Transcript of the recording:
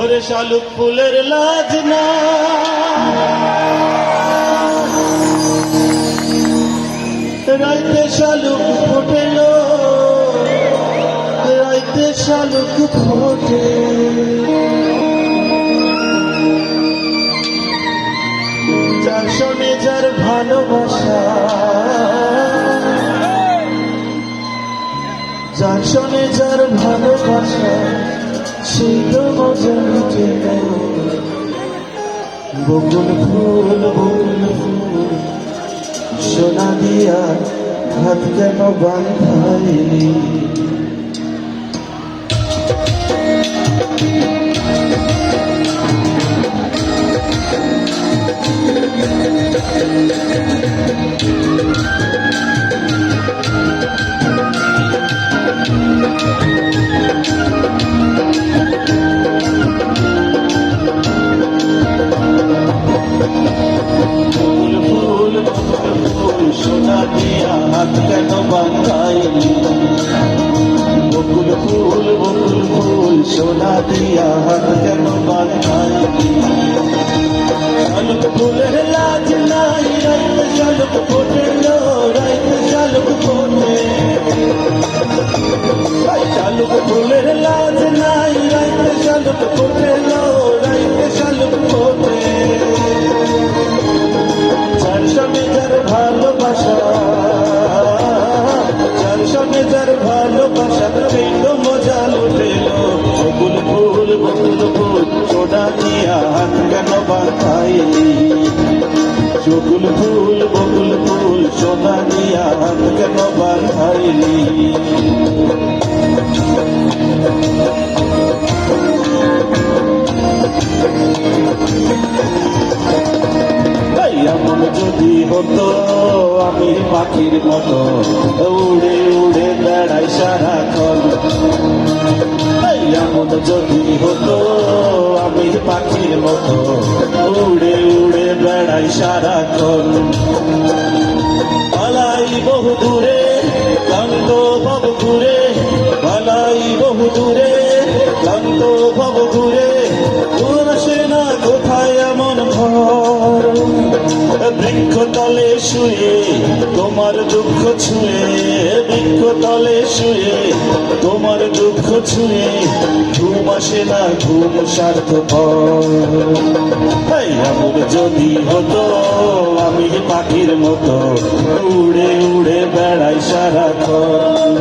ওরে শালুক ফুলের লাজ না রাইতে শালুক ফোটেল রাইতে শালুক ফোটে যার শোনে যার ভালোবাসা যার শোনে যার ভালোবাসা সেই তো মজা লুটে বকুল ফুল সোনা দিয়া হাত কেন বাঁধাইলি সোনা দিয়া হাত কেন বাঁধাইলি বকুল ফুল সোনা দিয়া হাত কেন বাঁধাইলি শালুক ফুলের লাজ নাই রাইতে শালুক ফোটেল রাইতে শালুক ফোটে শালুক ফুলের লাজ নাই রাইতে শালুক ফোটেল রাইতে শালুক ফোটে যার সঙ্গে যার ভালোবাসা যার সঙ্গে যার ভালোবাসা সেই তো মজা লুটেল বকুল ফুল সোনা দিয়া হাত কেন বাঁধাইলি বকুল ফুল সোনা দিয়া হাত কেন বাঁধাইলি এমন যদি হতো আমি পাখির মতো উড়ে উড়ে বেড়াই সারাক্ষণ এমন যদি হতো আমি পাখির মতো উড়ে উড়ে বেড়াই সারাক্ষণ পালাই বহু দূরে ক্লান্ত ভব ঘুরে পালাই বহু দূরে ক্লান্ত ভব ঘুরে আসে না কোথায় এমন ঘর বৃক্ষ তলে শুয়ে তোমার দুঃখ ছুঁয়ে বৃক্ষ তলে শুয়ে তোমার দুঃখ ছুঁয়ে ঘুম আসে না ঘুম স্বার্থপর এমন যদি হতো আমি পাখির মতো উড়ে উড়ে বেড়াই সারাক্ষণ